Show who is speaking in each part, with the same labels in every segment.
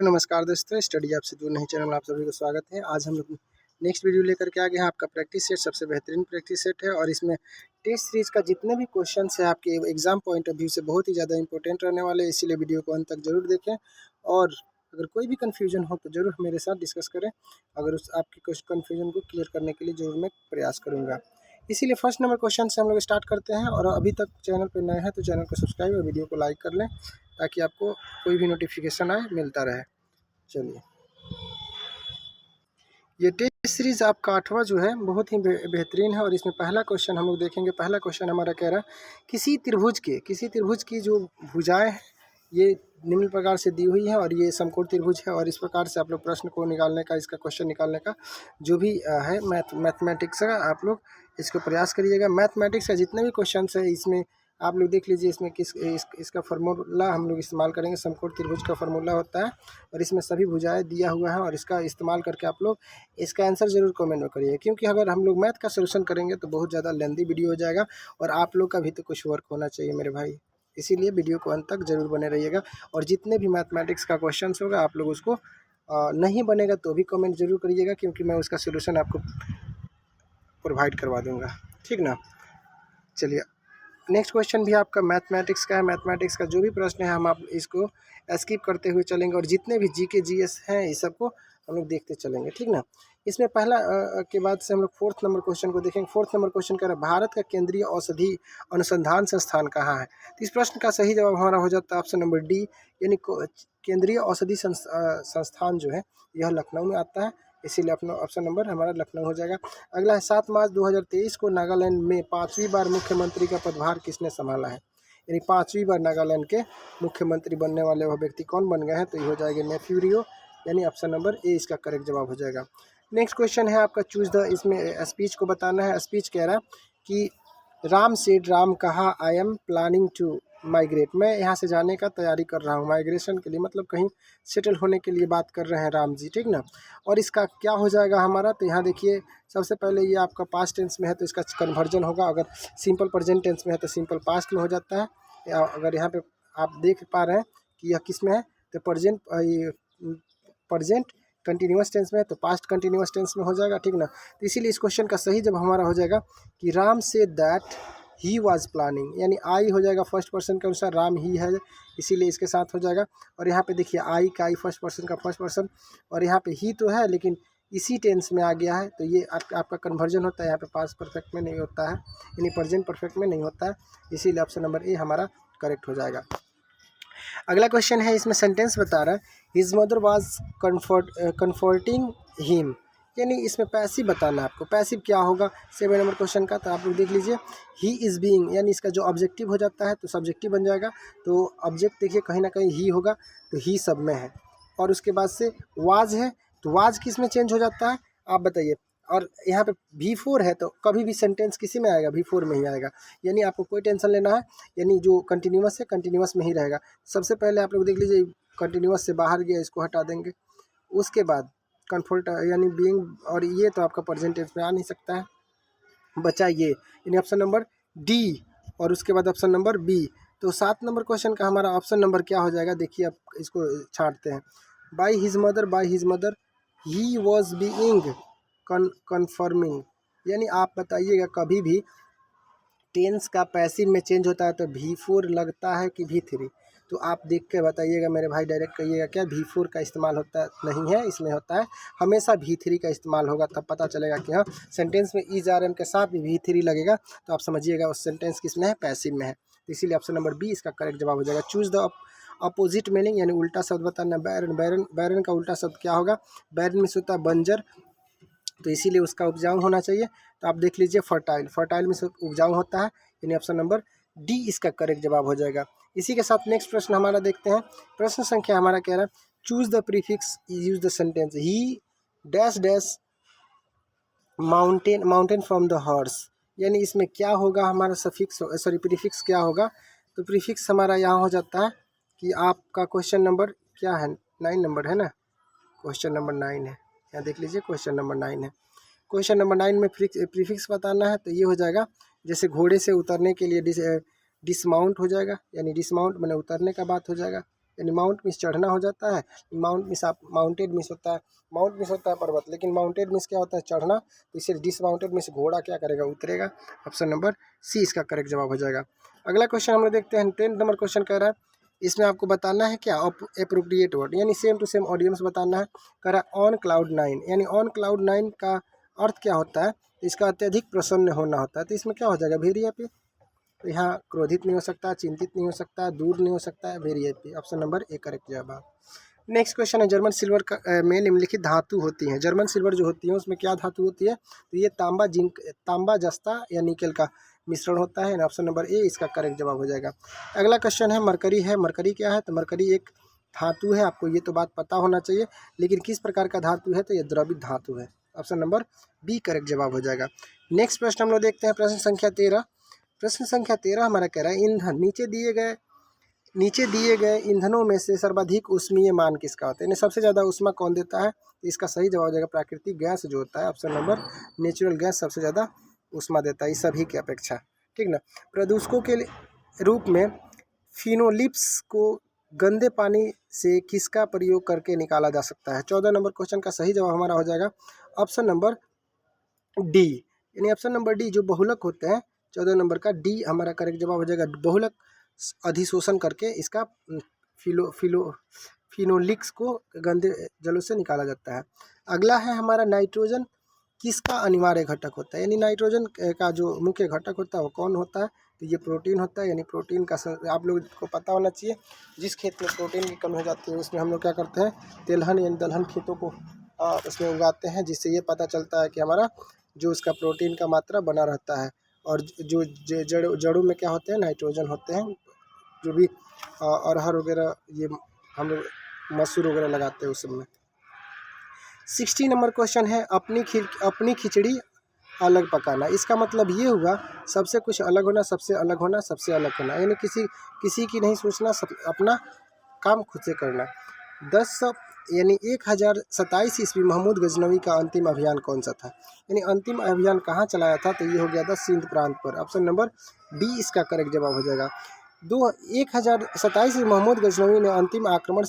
Speaker 1: नमस्कार दोस्तों, study app से दूर नहीं चैनल में आप सभी को स्वागत है। आज हम लोग नेक्स्ट वीडियो लेकर के आ गए हैं। आपका प्रैक्टिस सेट सबसे बेहतरीन प्रैक्टिस सेट है और इसमें टेस्ट सीरीज का जितने भी क्वेश्चंस है आपके एग्जाम पॉइंट ऑफ व्यू से बहुत ही ज़्यादा इंपॉर्टेंट रहने वाले हैं, इसीलिए वीडियो को अंत तक जरूर देखें। और अगर कोई भी कन्फ्यूजन हो तो ज़रूर मेरे साथ डिस्कस करें। अगर उस आपकी कुछ कन्फ्यूजन को क्लियर करने के लिए ज़रूर मैं प्रयास करूँगा। इसीलिए फर्स्ट नंबर क्वेश्चन से हम लोग स्टार्ट करते हैं। और अभी तक चैनल पर नए हैं तो चैनल को सब्सक्राइब और वीडियो को लाइक कर लें ताकि आपको कोई भी नोटिफिकेशन आए मिलता रहे। चलिए, ये टेस्ट सीरीज आपका 8वां जो है बहुत ही बेहतरीन है। और इसमें पहला क्वेश्चन हम लोग देखेंगे। पहला क्वेश्चन हमारा कह रहा है किसी त्रिभुज की जो भुजाएं हैं ये निम्न प्रकार से दी हुई है और ये समकोण त्रिभुज है। और इस प्रकार से आप लोग प्रश्न को निकालने का, इसका क्वेश्चन निकालने का जो भी है मैथमेटिक्स का आप लोग इसको प्रयास करिएगा। मैथमेटिक्स का जितने भी क्वेश्चन है इसमें आप लोग देख लीजिए। इसमें इसका फार्मूला हम लोग इस्तेमाल करेंगे। समकोण त्रिभुज का फार्मूला होता है और इसमें सभी भुजाएं दिया हुआ है और इसका इस्तेमाल करके आप लोग इसका आंसर ज़रूर कमेंट में करिए। क्योंकि अगर हम लोग मैथ का सोल्यूशन करेंगे तो बहुत ज़्यादा लेंदी वीडियो हो जाएगा और आप लोग का भी तो कुछ वर्क होना चाहिए मेरे भाई। इसीलिए वीडियो को अंत तक जरूर बने रहिएगा। और जितने भी मैथमेटिक्स का क्वेश्चन होगा आप लोग उसको नहीं बनेगा तो भी कमेंट जरूर करिएगा, क्योंकि मैं उसका सोल्यूशन आपको प्रोवाइड करवा दूँगा, ठीक ना। चलिए, नेक्स्ट क्वेश्चन भी आपका मैथमेटिक्स का है। मैथमेटिक्स का जो भी प्रश्न है हम आप इसको स्किप करते हुए चलेंगे और जितने भी जीके जीएस हैं इस सबको हम लोग देखते चलेंगे, ठीक ना। इसमें पहला के बाद से हम लोग फोर्थ नंबर क्वेश्चन को देखेंगे। फोर्थ नंबर क्वेश्चन कह रहा है भारत का केंद्रीय औषधि अनुसंधान संस्थान कहाँ है। तो इस प्रश्न का सही जवाब हमारा हो जाता है ऑप्शन नंबर डी, यानी केंद्रीय औषधि संस्थान जो है यह लखनऊ में आता है। इसीलिए अपना ऑप्शन नंबर हमारा लखनऊ हो जाएगा। अगला है 7 मार्च 2023 को नागालैंड में 5वीं बार मुख्यमंत्री का पदभार किसने संभाला है। यानी 5वीं बार नागालैंड के मुख्यमंत्री बनने वाले वह व्यक्ति कौन बन गए हैं। तो ये हो जाएगा नेफ्यूरियो, यानी ऑप्शन नंबर ए इसका करेक्ट जवाब हो जाएगा। नेक्स्ट क्वेश्चन है आपका चूज द, इसमें स्पीच को बताना है। स्पीच कह रहा है कि राम सेड राम कहा I am planning to migrate, मैं यहाँ से जाने का तैयारी कर रहा हूँ। माइग्रेशन के लिए मतलब कहीं सेटल होने के लिए बात कर रहे हैं राम जी, ठीक ना। और इसका क्या हो जाएगा हमारा, तो यहाँ देखिए सबसे पहले ये आपका पास्ट टेंस में है तो इसका कन्वर्जन होगा। अगर सिंपल प्रेजेंट टेंस में है तो सिंपल पास्ट में हो जाता है। या अगर यहाँ पे आप देख पा रहे हैं कि यह किस में है तो प्रेजेंट कंटिन्यूस टेंस में है तो पास्ट कंटिन्यूस टेंस में हो जाएगा, ठीक ना। तो इसीलिए इस क्वेश्चन का सही जब हमारा हो जाएगा कि Ram say that he was planning, यानी आई हो जाएगा फर्स्ट पर्सन के अनुसार, राम ही है इसीलिए इसके साथ हो जाएगा। और यहाँ पे देखिए आई का आई फर्स्ट पर्सन का फर्स्ट पर्सन, और यहाँ पे ही तो है लेकिन इसी टेंस में आ गया है तो ये आपका कन्वर्जन होता है। यहाँ पे पास्ट परफेक्ट में नहीं होता है, यानी प्रेजेंट परफेक्ट में नहीं होता है, इसीलिए ऑप्शन नंबर ए हमारा करेक्ट हो जाएगा। अगला क्वेश्चन है, इसमें सेंटेंस बता रहा है his mother was comforting him, यानी इसमें पैसिव बताना है आपको। पैसिव क्या होगा 7 नंबर क्वेश्चन का, तो आप लोग देख लीजिए ही इज़ बीइंग, यानी इसका जो ऑब्जेक्टिव हो जाता है तो सब्जेक्टिव बन जाएगा। तो ऑब्जेक्ट देखिए कहीं ना कहीं ही होगा तो ही सब में है। और उसके बाद से वाज है तो वाज किस में चेंज हो जाता है आप बताइए। और यहाँ पे V4 है तो कभी भी सेंटेंस किसी में आएगा V4 में ही आएगा, यानी आपको कोई टेंशन लेना है, यानी जो कंटिन्यूस है कंटिन्यूस में ही रहेगा। सबसे पहले आप लोग देख लीजिए कंटिन्यूस से बाहर गया, इसको हटा देंगे। उसके बाद कम्फर्ट यानी बीइंग, और ये तो आपका प्रेजेंट टेंस में आ नहीं सकता है, बचा ये, यानी ऑप्शन नंबर डी। और उसके बाद ऑप्शन नंबर बी। तो 7 नंबर क्वेश्चन का हमारा ऑप्शन नंबर क्या हो जाएगा, देखिए आप इसको छांटते हैं। By his mother he was being confirming, यानी आप बताइएगा कभी भी टेंस का पैसिव में चेंज होता है तो V4 लगता है कि V3, तो आप देख के बताइएगा मेरे भाई, डायरेक्ट कहिएगा क्या V4 का इस्तेमाल होता नहीं है, इसमें होता है हमेशा V3 का इस्तेमाल होगा। तब पता चलेगा कि हाँ सेंटेंस में इज आर एम के साथ भी V3 लगेगा तो आप समझिएगा उस सेंटेंस किस में है, पैसिव में है। तो इसीलिए ऑप्शन नंबर बी इसका करेक्ट जवाब हो जाएगा। चूज द अपोजिट मीनिंग, यानी उल्टा शब्द बताना। बैरन का उल्टा शब्द क्या होगा, बैरन में होता है बंजर, तो इसीलिए उसका उपजाऊ होना चाहिए। तो आप देख लीजिए फर्टाइल में से उपजाऊ होता है, यानी ऑप्शन नंबर डी इसका करेक्ट जवाब हो जाएगा। इसी के साथ नेक्स्ट प्रश्न हमारा देखते हैं। प्रश्न संख्या हमारा कह रहा है choose the prefix use the sentence he dash dash mountain from the horse, यानी इसमें क्या होगा हमारा सफिक्स, सॉरी प्रीफिक्स क्या होगा। तो प्रीफिक्स हमारा यहाँ हो जाता है कि आपका क्वेश्चन नंबर क्या है, 9 नंबर है ना, क्वेश्चन नंबर 9 है। यहाँ देख लीजिए क्वेश्चन नंबर 9 है। क्वेश्चन नंबर 9 में प्रीफिक्स बताना है तो ये हो जाएगा जैसे घोड़े से उतरने के लिए डिसमाउंट हो जाएगा, यानी डिसमाउंट मैंने उतरने का बात हो जाएगा। यानी माउंट मीन्स चढ़ना हो जाता है, माउंट मीन्स आप माउंटेड मीन्स होता है, माउंट मीन्स होता है पर्वत, लेकिन माउंटेड मीन्स क्या होता है चढ़ना, तो इसे डिसमाउंटेड मीन्स घोड़ा क्या करेगा उतरेगा। ऑप्शन नंबर सी इसका करेक्ट जवाब हो जाएगा। अगला क्वेश्चन हम लोग देखते हैं 10 नंबर क्वेश्चन कह रहा है, इसमें आपको बताना है क्या एप्रोप्रिएट वर्ड यानी सेम टू सेम ऑडियंस बताना है। कह रहा है ऑन क्लाउड 9 यानी ऑन क्लाउड 9 का अर्थ क्या होता है, इसका अत्यधिक प्रसन्न होना होता है, तो इसमें क्या हो जाएगा वेरी हैप्पी, तो यहाँ क्रोधित नहीं हो सकता, चिंतित नहीं हो सकता, दूर नहीं हो सकता है, very happy. Option number A correct जवाब। नेक्स्ट क्वेश्चन है जर्मन सिल्वर का में निम्नलिखित धातु होती हैं, जर्मन सिल्वर जो होती है उसमें क्या धातु होती है, तो ये तांबा जिंक तांबा जस्ता या निकेल का मिश्रण होता है। ऑप्शन नंबर ए इसका करेक्ट जवाब हो जाएगा। अगला क्वेश्चन है मरकरी है, मरकरी क्या है, तो मरकरी एक धातु है, आपको ये तो बात पता होना चाहिए, लेकिन किस प्रकार का धातु है, तो ये द्रवित धातु है। ऑप्शन नंबर बी करेक्ट जवाब हो जाएगा। नेक्स्ट प्रश्न हम लोग देखते हैं प्रश्न संख्या 13। प्रश्न संख्या 13 हमारा कह रहा है ईंधन नीचे दिए गए ईंधनों में से सर्वाधिक उष्मीय मान किसका होता है, यानी सबसे ज़्यादा उष्मा कौन देता है, तो इसका सही जवाब हो जाएगा प्राकृतिक गैस जो होता है। ऑप्शन नंबर नेचुरल गैस सबसे ज़्यादा उष्मा देता है इस सभी की अपेक्षा, ठीक ना। प्रदूषकों के रूप में फिनोलिप्स को गंदे पानी से किसका प्रयोग करके निकाला जा सकता है। 14 नंबर क्वेश्चन का सही जवाब हमारा हो जाएगा ऑप्शन नंबर डी, यानी ऑप्शन नंबर डी जो बहुलक होते हैं, 14 नंबर का डी हमारा करेक्ट जवाब हो जाएगा। बहुलक अधिशोषण करके इसका फिनोलिक्स को गंदे जलों से निकाला जाता है। अगला है हमारा नाइट्रोजन किसका अनिवार्य घटक होता है, यानी नाइट्रोजन का जो मुख्य घटक होता है वो कौन होता है, तो ये प्रोटीन होता है, यानी प्रोटीन का आप लोग को पता होना चाहिए। जिस खेत में प्रोटीन की कमी हो जाती है उसमें हम लोग क्या करते हैं तिलहन यानी दलहन खेतों को उसमें उगाते हैं, जिससे ये पता चलता है कि हमारा जो उसका प्रोटीन का मात्रा बना रहता है। और जो जड़ों में क्या होते हैं नाइट्रोजन होते हैं, जो भी अरहर वगैरह ये हम लोग मसूर वगैरह लगाते हैं उस सब में। 60 नंबर क्वेश्चन है अपनी खिचड़ी अलग पकाना, इसका मतलब ये हुआ सबसे कुछ अलग होना, सबसे अलग होना, सबसे अलग होना, यानी किसी की नहीं सोचना, अपना काम खुद से करना। 10 यानी 1027 ईस्वी महमूद गजनवी का अंतिम अभियान कौन सा था, यानी अंतिम अभियान कहाँ चलाया था, तो ये हो गया था सिंध प्रांत पर। ऑप्शन नंबर डी इसका करेक्ट जवाब हो जाएगा। 1027 में महमूद गजनवी ने अंतिम आक्रमण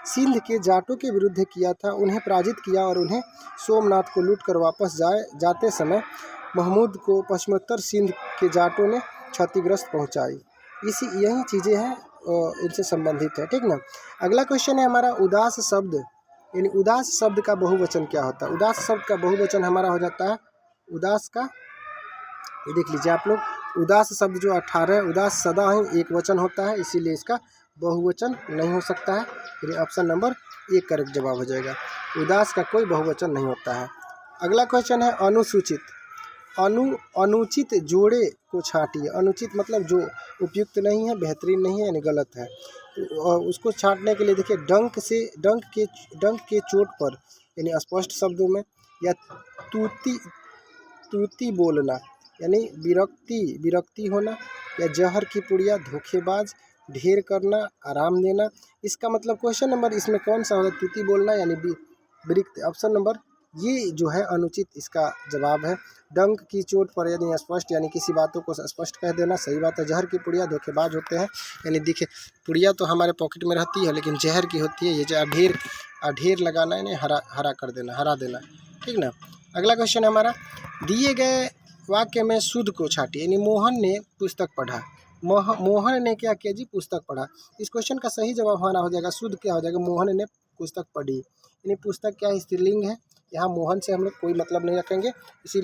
Speaker 1: सिंध के जाटों के विरुद्ध किया था, उन्हें पराजित किया और उन्हें सोमनाथ को लूटकर वापस जाते समय महमूद को पश्चिमोत्तर सिंध के जाटों ने क्षतिग्रस्त पहुंचाई। यही चीज़ें हैं इनसे संबंधित है, ठीक ना। अगला क्वेश्चन है हमारा उदास शब्द, यानी उदास शब्द का बहुवचन क्या होता है। उदास शब्द का बहुवचन हमारा हो जाता है उदास का, ये देख लीजिए आप लोग, उदास शब्द जो 18 उदास सदा ही एक वचन होता है, इसीलिए इसका बहुवचन नहीं हो सकता है, यानी ऑप्शन नंबर ए करेक्ट जवाब हो जाएगा। उदास का कोई बहुवचन नहीं होता है। अगला क्वेश्चन है अनुसूचित अनुचित जोड़े को छांटिए। अनुचित मतलब जो उपयुक्त नहीं है, बेहतरीन नहीं है, यानी गलत है, तो उसको छांटने के लिए देखिए डंक के चोट पर, यानी स्पष्ट शब्दों में, या तूती बोलना यानी विरक्ति होना, या जहर की पुड़िया धोखेबाज, ढेर करना, आराम देना। इसका मतलब क्वेश्चन नंबर इसमें कौन सा होगा, तूती बोलना यानी विरक्त। ऑप्शन नंबर ये जो है अनुचित इसका जवाब है। डंक की चोट पर यानी स्पष्ट, यानी किसी बातों को स्पष्ट कह देना, सही बात है। जहर की पुड़िया धोखेबाज होते हैं, यानी देखिए पुड़िया तो हमारे पॉकेट में रहती है लेकिन जहर की होती है, ये जो ढेर लगाना यानी हरा कर देना, हरा देना, ठीक ना। अगला क्वेश्चन है हमारा दिए गए वाक्य में शुद्ध को छाटिए, यानी मोहन ने पुस्तक पढ़ा। मोहन ने क्या किया जी, पुस्तक पढ़ा। इस क्वेश्चन का सही जवाब हमारा हो जाएगा शुद्ध क्या हो जाएगा, मोहन ने पुस्तक पढ़ी, यानी पुस्तक क्या है स्त्रीलिंग है, यहाँ मोहन से हम लोग कोई मतलब नहीं रखेंगे, इसी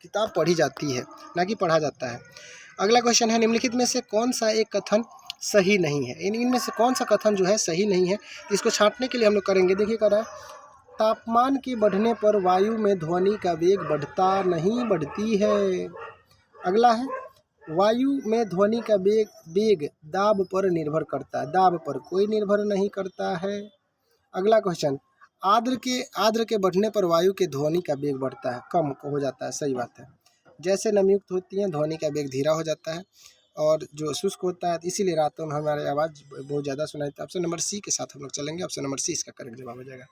Speaker 1: किताब पढ़ी जाती है ना कि पढ़ा जाता है। अगला क्वेश्चन है निम्नलिखित में से कौन सा एक कथन सही नहीं है, इनमें से कौन सा कथन जो है सही नहीं है, इसको छांटने के लिए हम लोग करेंगे। देखिए कर रहा है तापमान के बढ़ने पर वायु में ध्वनि का वेग बढ़ता नहीं बढ़ती है। अगला है वायु में ध्वनि का वेग दाब पर निर्भर करता है, दाब पर कोई निर्भर नहीं करता है। अगला क्वेश्चन आर्द्र के बढ़ने पर वायु के ध्वनि का वेग बढ़ता है, कम हो जाता है, सही बात है। जैसे नमयुक्त होती हैं ध्वनि का वेग धीरा हो जाता है, और जो शुष्क होता है इसीलिए रातों में हमारी आवाज़ बहुत ज़्यादा सुनाई देती है। ऑप्शन नंबर सी के साथ हम लोग चलेंगे, ऑप्शन नंबर सी इसका करेक्ट जवाब हो जाएगा।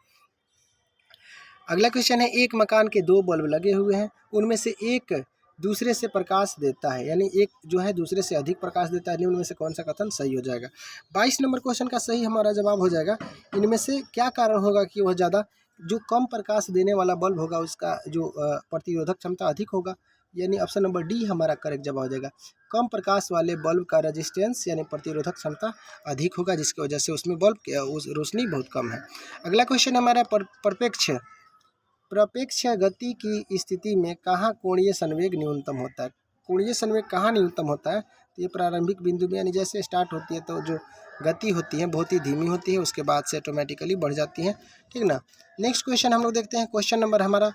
Speaker 1: अगला क्वेश्चन है एक मकान के 2 बल्ब लगे हुए हैं, उनमें से एक दूसरे से प्रकाश देता है, यानी एक जो है दूसरे से अधिक प्रकाश देता है। निम्न में से कौन सा कथन सही हो जाएगा? 22 नंबर क्वेश्चन का सही हमारा जवाब हो जाएगा, इनमें से क्या कारण होगा कि वह ज़्यादा जो कम प्रकाश देने वाला बल्ब होगा उसका जो प्रतिरोधक क्षमता अधिक होगा, यानी ऑप्शन नंबर डी हमारा करेक्ट जवाब हो जाएगा। कम प्रकाश वाले बल्ब का रेजिस्टेंस यानी प्रतिरोधक क्षमता अधिक होगा, जिसकी वजह से उसमें बल्ब की रोशनी बहुत कम है। अगला क्वेश्चन हमारा प्रपेक्ष गति की स्थिति में कहाँ कोणीय संवेग न्यूनतम होता है? कोणीय संवेग कहाँ न्यूनतम होता है? तो ये प्रारंभिक बिंदु में, यानी जैसे स्टार्ट होती है तो जो गति होती है बहुत ही धीमी होती है, उसके बाद से ऑटोमेटिकली बढ़ जाती है, ठीक ना। नेक्स्ट क्वेश्चन हम लोग देखते हैं, क्वेश्चन नंबर हमारा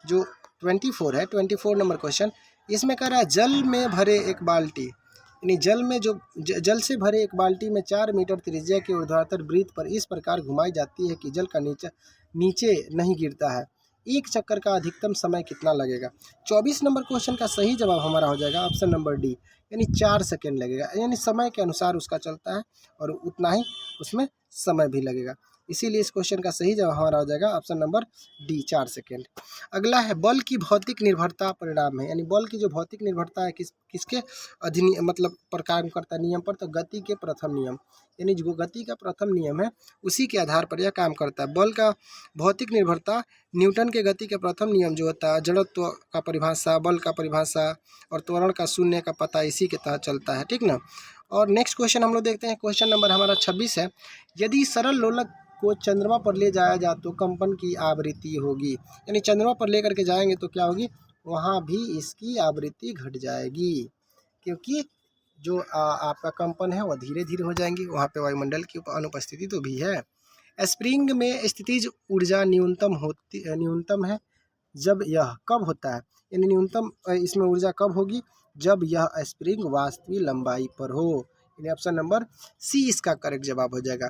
Speaker 1: जो 24 है, 24 नंबर क्वेश्चन। इसमें कह रहा है जल में भरे एक बाल्टी, यानी जल में जो जल से भरे एक बाल्टी में 4 मीटर त्रिज्या के ऊर्ध्वाधर वृत्त पर इस प्रकार घुमाई जाती है कि जल का नीचे नहीं गिरता है। एक चक्कर का अधिकतम समय कितना लगेगा? 24 नंबर क्वेश्चन का सही जवाब हमारा हो जाएगा ऑप्शन नंबर डी, यानी 4 सेकेंड लगेगा, यानी समय के अनुसार उसका चलता है और उतना ही उसमें समय भी लगेगा, इसीलिए इस क्वेश्चन का सही जवाब हमारा हो जाएगा ऑप्शन नंबर डी, 4 सेकेंड। अगला है बल की भौतिक निर्भरता परिणाम है, यानी बल की जो भौतिक निर्भरता है किसके अधीन मतलब पर काम करता है नियम पर? तो गति के प्रथम नियम, यानी जो गति का प्रथम नियम है उसी के आधार पर यह काम करता है। बल का भौतिक निर्भरता न्यूटन के गति के प्रथम नियम जो होता है, जड़त्व का परिभाषा, बल का परिभाषा और त्वरण का शून्य का पता इसी के तहत चलता है, ठीक ना। और नेक्स्ट क्वेश्चन हम लोग देखते हैं, क्वेश्चन नंबर हमारा 26 है। यदि सरल लोलक को चंद्रमा पर ले जाया जाए तो कंपन की आवृत्ति होगी, यानी चंद्रमा पर लेकर के जाएंगे तो क्या होगी? वहाँ भी इसकी आवृत्ति घट जाएगी, क्योंकि जो आपका कंपन है वह धीरे धीरे हो जाएंगी, वहाँ पे वायुमंडल की अनुपस्थिति तो भी है। स्प्रिंग में स्थितिज ऊर्जा न्यूनतम है जब यह कब होता है, यानी न्यूनतम इसमें ऊर्जा कब होगी? जब यह स्प्रिंग वास्तविक लंबाई पर हो, यानी ऑप्शन नंबर सी इसका करेक्ट जवाब हो जाएगा।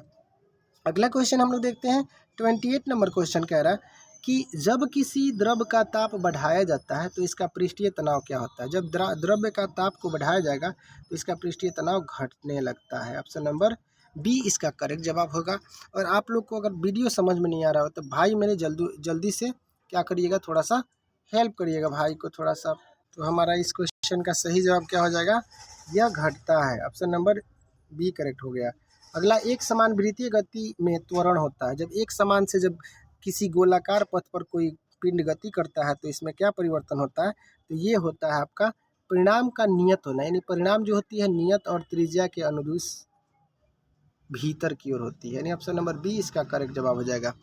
Speaker 1: अगला क्वेश्चन हम लोग देखते हैं, 28 नंबर क्वेश्चन कह रहा है कि जब किसी द्रव का ताप बढ़ाया जाता है तो इसका पृष्ठीय तनाव क्या होता है? जब द्रव्य का ताप को बढ़ाया जाएगा तो इसका पृष्ठीय तनाव घटने लगता है, ऑप्शन नंबर बी इसका करेक्ट जवाब होगा। और आप लोग को अगर वीडियो समझ में नहीं आ रहा हो तो भाई मेरे जल्दी से क्या करिएगा, थोड़ा सा हेल्प करिएगा भाई को थोड़ा सा। तो हमारा इस क्वेश्चन का सही जवाब क्या हो जाएगा? यह घटता है, ऑप्शन नंबर बी करेक्ट हो गया। अगला, एक समान वृत्तीय गति में त्वरण होता है। जब एक समान से जब किसी गोलाकार पथ पर कोई पिंड गति करता है तो इसमें क्या परिवर्तन होता है? तो ये होता है आपका परिणाम का नियत होना, यानी परिणाम जो होती है नियत और त्रिज्या के अनुदिश भीतर की ओर होती है, यानी ऑप्शन नंबर बी इसका करेक्ट जवाब हो जाएगा।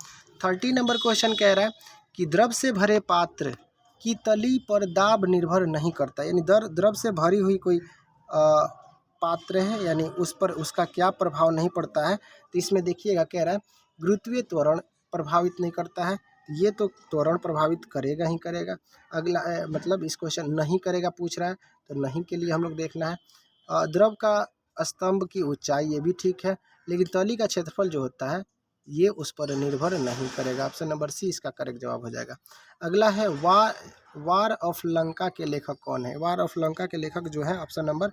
Speaker 1: 30 नंबर क्वेश्चन कह रहा है कि द्रव से भरे पात्र की तली पर दाब निर्भर नहीं करता, यानी द्रव से भरी हुई कोई पात्र है, यानी उस पर उसका क्या प्रभाव नहीं पड़ता है? तो इसमें देखिएगा कह रहा है गुरुत्वीय त्वरण प्रभावित नहीं करता है, ये तो त्वरण प्रभावित करेगा ही करेगा। अगला मतलब इस क्वेश्चन नहीं करेगा पूछ रहा है, तो नहीं के लिए हम लोग देखना है। द्रव का स्तंभ की ऊंचाई, ये भी ठीक है, लेकिन तली का क्षेत्रफल जो होता है ये उस पर निर्भर नहीं करेगा, ऑप्शन नंबर सी इसका करेक्ट जवाब हो जाएगा। अगला है वार ऑफ लंका के लेखक कौन है? वार ऑफ लंका के लेखक जो है ऑप्शन नंबर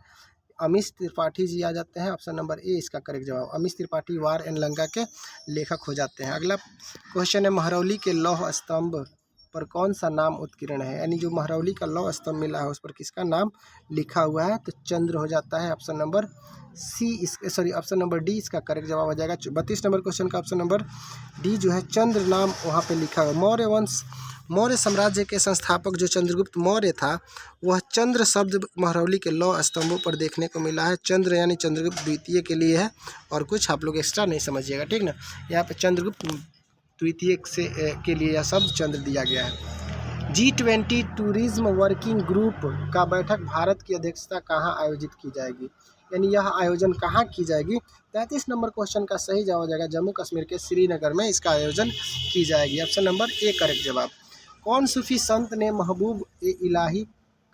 Speaker 1: अमीश त्रिपाठी जी आ जाते हैं, ऑप्शन नंबर ए इसका करेक्ट जवाब। अमीश त्रिपाठी वार एंड लंका के लेखक हो जाते हैं। अगला क्वेश्चन है महरौली के लौह स्तंभ पर कौन सा नाम उत्कीर्ण है, यानी जो महरौली का लौह स्तंभ मिला है उस पर किसका नाम लिखा हुआ है? तो चंद्र हो जाता है, option number C option number D इसका करेक्ट जवाब हो जाएगा। 32 नंबर क्वेश्चन का ऑप्शन नंबर डी जो है चंद्र नाम वहाँ पे लिखा हुआ। मौर्य साम्राज्य के संस्थापक जो चंद्रगुप्त मौर्य था वह चंद्र शब्द महरौली के लौह स्तंभों पर देखने को मिला है। चंद्र यानी चंद्रगुप्त द्वितीय के लिए है, और कुछ आप लोग एक्स्ट्रा नहीं समझिएगा, ठीक ना। यहाँ पे चंद्रगुप्त द्वितीय से के लिए यह शब्द चंद्र दिया गया है। G20 टूरिज्म वर्किंग ग्रुप का बैठक भारत की अध्यक्षता कहाँ आयोजित की जाएगी, यानी यह आयोजन कहाँ की जाएगी? 33 नंबर क्वेश्चन का सही जवाब हो जाएगा जम्मू कश्मीर के श्रीनगर में इसका आयोजन की जाएगी, ऑप्शन नंबर ए करेक्ट जवाब। कौन सूफी संत ने महबूब ए इलाही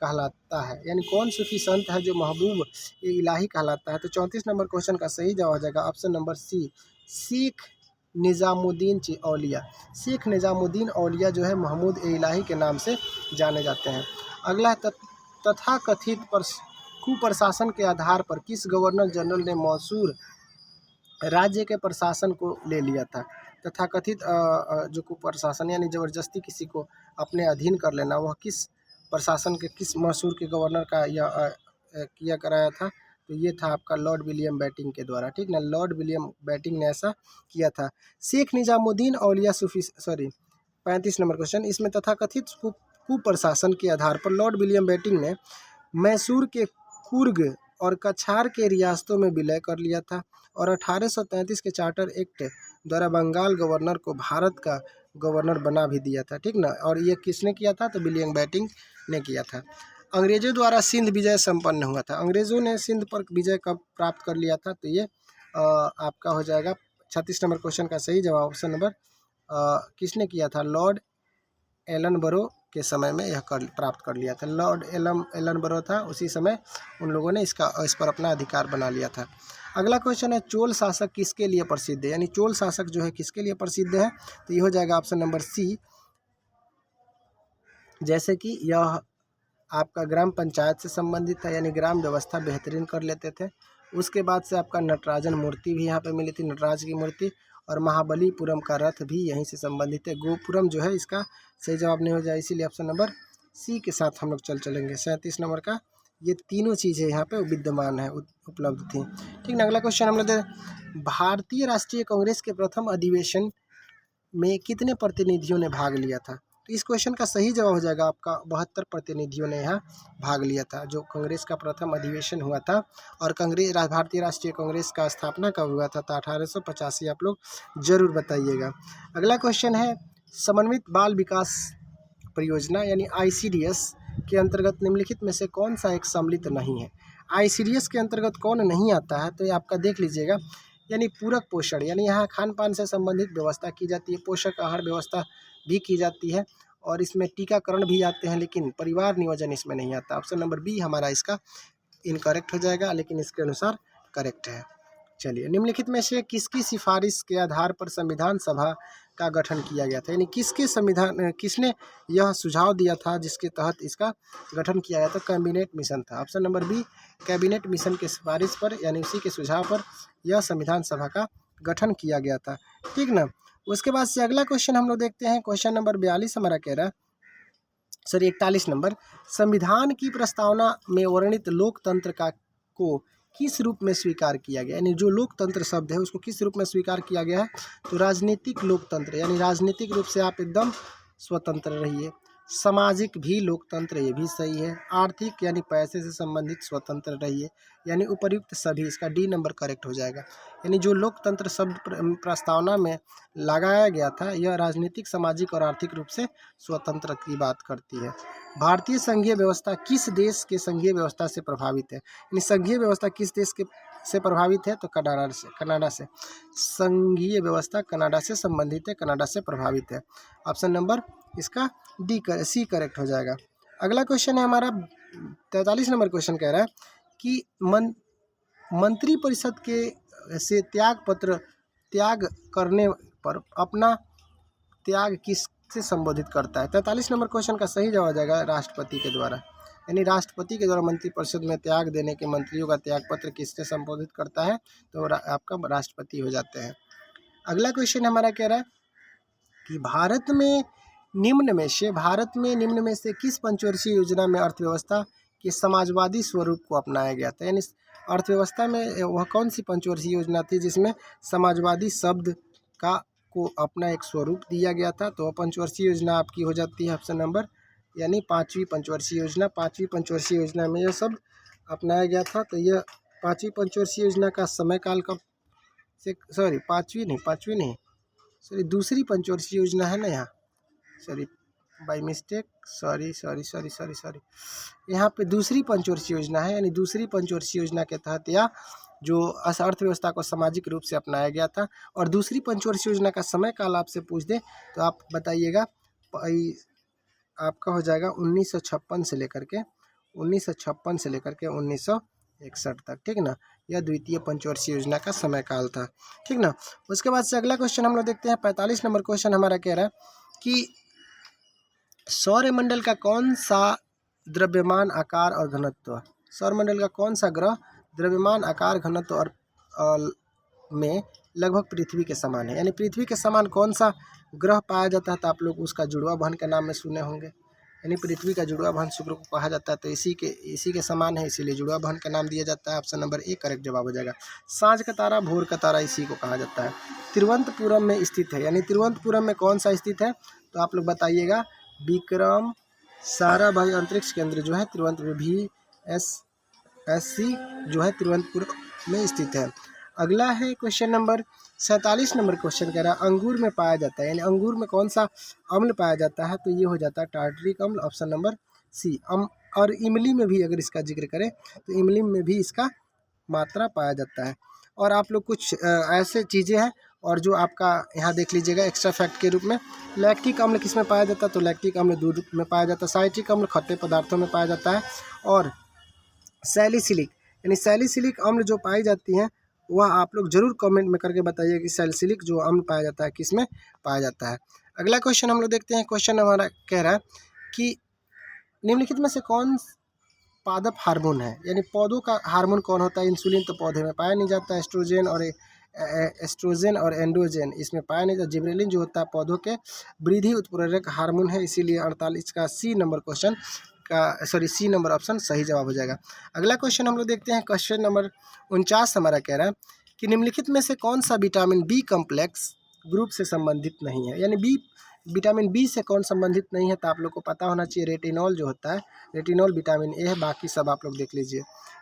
Speaker 1: कहलाता है, यानी कौन सूफी संत है जो महबूब ए इलाही कहलाता है? तो 34 नंबर क्वेश्चन का सही जवाब हो जाएगा option number C, Sheikh Nizamuddin Auliya. Sheikh Nizamuddin Auliya जो है महमूद ए इलाही के नाम से जाने जाते हैं। अगला है तथाकथित कुप्रशासन के आधार पर किस गवर्नर जनरल ने मैसूर राज्य के प्रशासन को ले लिया था? तथाकथित जो कुप्रशासन यानी ज़बरदस्ती किसी को अपने अधीन कर लेना, वह किस प्रशासन के किस मैसूर के गवर्नर का यह किया कराया था? तो ये था आपका लॉर्ड विलियम बेंटिंक के द्वारा, ठीक ना। लॉर्ड विलियम बेंटिंक ने ऐसा किया था। शेख निजामुद्दीन औलिया सूफी, सॉरी 35 नंबर क्वेश्चन, इसमें तथाकथित कुप्रशासन के आधार पर लॉर्ड विलियम बेंटिंक ने मैसूर के कुर्ग और कछार के रियासतों में विलय कर लिया था और 1833 के चार्टर एक्ट द्वारा बंगाल गवर्नर को भारत का गवर्नर बना भी दिया था, ठीक ना। और ये किसने किया था? तो विलियम बेंटिंक ने किया था। अंग्रेजों द्वारा सिंध विजय संपन्न हुआ था। अंग्रेजों ने सिंध पर विजय कब प्राप्त कर लिया था? तो ये आपका हो जाएगा 36 नंबर क्वेश्चन का सही जवाब ऑप्शन नंबर किसने किया था? लॉर्ड एलनबरो के समय में यह प्राप्त कर लिया था। लॉर्ड एलनबरो था, उसी समय उन लोगों ने इस पर अपना अधिकार बना लिया था। अगला क्वेश्चन है, चोल शासक किसके लिए प्रसिद्ध है? यानी चोल शासक जो है किसके लिए प्रसिद्ध है? तो ये हो जाएगा ऑप्शन नंबर सी, जैसे कि यह आपका ग्राम पंचायत से संबंधित है, यानी ग्राम व्यवस्था बेहतरीन कर लेते थे। उसके बाद से आपका नटराजन मूर्ति भी यहाँ पे मिली थी, नटराज की मूर्ति, और महाबलीपुरम का रथ भी यहीं से संबंधित है। गोपुरम जो है इसका सही जवाब नहीं हो जाए, इसीलिए ऑप्शन नंबर सी के साथ हम लोग चलेंगे। 37 नंबर का ये तीनों चीज़ें यहाँ पे विद्यमान है, उपलब्ध थी, ठीक ना। अगला क्वेश्चन हम लोग, भारतीय राष्ट्रीय कांग्रेस के प्रथम अधिवेशन में कितने प्रतिनिधियों ने भाग लिया था? तो इस क्वेश्चन का सही जवाब हो जाएगा आपका 72 प्रतिनिधियों ने यहाँ भाग लिया था, जो कांग्रेस का प्रथम अधिवेशन हुआ था। और भारतीय राष्ट्रीय कांग्रेस का स्थापना कब हुआ था? तो 1885, आप लोग जरूर बताइएगा। अगला क्वेश्चन है, समन्वित बाल विकास परियोजना यानी ICDS के अंतर्गत निम्नलिखित में से कौन सा एक सम्मिलित नहीं है? ICDS के अंतर्गत कौन नहीं आता है? तो ये आपका देख लीजिएगा, यानी पूरक पोषण, यानी यहाँ खान पान से संबंधित व्यवस्था की जाती है, पोषक आहार व्यवस्था भी की जाती है, और इसमें टीकाकरण भी आते हैं, लेकिन परिवार नियोजन इसमें नहीं आता। ऑप्शन नंबर बी हमारा इसका इनकरेक्ट हो जाएगा, लेकिन इसके अनुसार करेक्ट है। चलिए, निम्नलिखित में से किसकी सिफारिश के आधार पर संविधान सभा का गठन किया गया था? यानी किसने यह सुझाव दिया था जिसके तहत इसका गठन किया गया था? कैबिनेट मिशन था। Option number B, cabinet mission के सिफारिश पर, यानी उसी के सुझाव पर यह संविधान सभा का गठन किया गया था, ठीक ना। उसके बाद से अगला क्वेश्चन हम लोग देखते हैं, क्वेश्चन नंबर 42 हमारा कह रहा है, सॉरी 41 नंबर, संविधान की प्रस्तावना में वर्णित लोकतंत्र को किस रूप में स्वीकार किया गया? यानी जो लोकतंत्र शब्द है उसको किस रूप में स्वीकार किया गया है? तो राजनीतिक लोकतंत्र, यानी राजनीतिक रूप से आप एकदम स्वतंत्र रहिए। सामाजिक भी लोकतंत्र, ये भी सही है। आर्थिक यानी पैसे से संबंधित स्वतंत्र रहिए, यानी उपर्युक्त सभी, इसका डी नंबर करेक्ट हो जाएगा। यानी जो लोकतंत्र शब्द प्रस्तावना में लगाया गया था, यह राजनीतिक, सामाजिक और आर्थिक रूप से स्वतंत्र की बात करती है। भारतीय संघीय व्यवस्था किस देश के संघीय व्यवस्था से प्रभावित है? यानी संघीय व्यवस्था किस देश के से प्रभावित है? तो कनाडा से। संघीय व्यवस्था कनाडा से संबंधित है, कनाडा से प्रभावित है। ऑप्शन नंबर इसका सी करेक्ट हो जाएगा। अगला क्वेश्चन है हमारा 43 नंबर क्वेश्चन कह रहा है कि मंत्री परिषद के से त्याग करने पर अपना त्याग किससे संबोधित करता है? 43 नंबर क्वेश्चन का सही जवाब हो जाएगा राष्ट्रपति के द्वारा, यानी राष्ट्रपति के द्वारा मंत्रिपरिषद में त्याग देने के मंत्रियों का त्याग पत्र किससे संबोधित करता है? तो आपका राष्ट्रपति हो जाते हैं। अगला क्वेश्चन हमारा कह रहा है कि भारत में निम्न में से किस पंचवर्षीय योजना में अर्थव्यवस्था के समाजवादी स्वरूप को अपनाया गया था? यानी अर्थव्यवस्था में वह कौन सी पंचवर्षीय योजना थी जिसमें समाजवादी शब्द को अपना एक स्वरूप दिया गया था? तो वह पंचवर्षीय योजना आपकी हो जाती है ऑप्शन नंबर, यानी 5वीं पंचवर्षीय योजना। 5वीं पंचवर्षीय योजना में यह शब्द अपनाया गया था। तो यह 5वीं पंचवर्षीय योजना का समय काल कब से, सॉरी 5वीं नहीं, सॉरी दूसरी पंचवर्षीय योजना है ना, यहाँ सॉरी बाय मिस्टेक, सॉरी यहाँ पे दूसरी पंचवर्षीय योजना है, यानी दूसरी पंचवर्षीय योजना के तहत यह जो अर्थव्यवस्था को सामाजिक रूप से अपनाया गया था। और दूसरी पंचवर्षीय योजना का समय काल आपसे पूछ दे तो आप बताइएगा, आपका हो जाएगा 1956 से लेकर के 1961 तक, ठीक ना। यह द्वितीय पंचवर्षीय योजना का समय काल था, ठीक ना। उसके बाद से अगला क्वेश्चन हम लोग देखते हैं, 45 नंबर क्वेश्चन हमारा कह रहा है कि सौरमंडल का कौन सा द्रव्यमान आकार और घनत्व, सौरमंडल का कौन सा ग्रह द्रव्यमान आकार घनत्व और में लगभग पृथ्वी के समान है? यानी पृथ्वी के समान कौन सा ग्रह पाया जाता है? तो आप लोग उसका जुड़वा बहन के नाम में सुने होंगे, यानी पृथ्वी का जुड़वा बहन शुक्र को कहा जाता है, तो इसी के समान है, इसीलिए जुड़वा बहन का नाम दिया जाता है। ऑप्शन नंबर ए करेक्ट जवाब हो जाएगा। सांझ का तारा, भोर का तारा इसी को कहा जाता है। तिरुवनंतपुरम में स्थित है, यानी तिरुवनंतपुरम में कौन सा स्थित है, तो आप लोग बताइएगा। विक्रम साराभाई अंतरिक्ष केंद्र जो है तिरुवनंतपुरम VSSC जो है तिरुवनंतपुरम में स्थित है। अगला है क्वेश्चन नंबर 47 नंबर क्वेश्चन कह रहा है अंगूर में पाया जाता है, यानी अंगूर में कौन सा अम्ल पाया जाता है, तो ये हो जाता है टार्टरिक अम्ल, ऑप्शन नंबर सी। और इमली में भी अगर इसका जिक्र करें तो इमली में भी इसका मात्रा पाया जाता है। और आप लोग कुछ ऐसे चीज़ें हैं और जो आपका यहाँ देख लीजिएगा एक्स्ट्रा फैक्ट के रूप में। लैक्टिक अम्ल किस में पाया जाता है, तो लैक्टिक अम्ल दूध में पाया जाता है। साइट्रिक अम्ल खट्टे पदार्थों में पाया जाता है। और सैलिसिलिक यानी सैलिसिलिक अम्ल जो पाई जाती हैं वह आप लोग जरूर कमेंट में करके बताइए कि सैलिसिलिक जो अम्ल पाया जाता है किस में पाया जाता है। अगला क्वेश्चन हम लोग देखते हैं। क्वेश्चन हमारा कह रहा है कि निम्नलिखित में से कौन पादप हार्मोन है, यानी पौधों का हार्मोन कौन होता है। इंसुलिन तो पौधे में पाया नहीं जाता है। एस्ट्रोजन और एंड्रोजन इसमें पाया नहीं जाता। जिबरेलिन जो होता है पौधों के वृद्धि उत्प्रेरक हार्मोन है, इसीलिए 48 का सी नंबर ऑप्शन सही जवाब हो जाएगा। अगला क्वेश्चन हम लोग देखते हैं। क्वेश्चन नंबर 49 हमारा कह रहा है कि निम्नलिखित में से कौन सा विटामिन बी कॉम्प्लेक्स ग्रुप से संबंधित नहीं है, यानी विटामिन बी से कौन संबंधित नहीं है, तो आप लोग को पता होना चाहिए। रेटिनॉल जो होता है, रेटिनॉल विटामिन ए है, बाकी सब आप लोग देख लीजिए।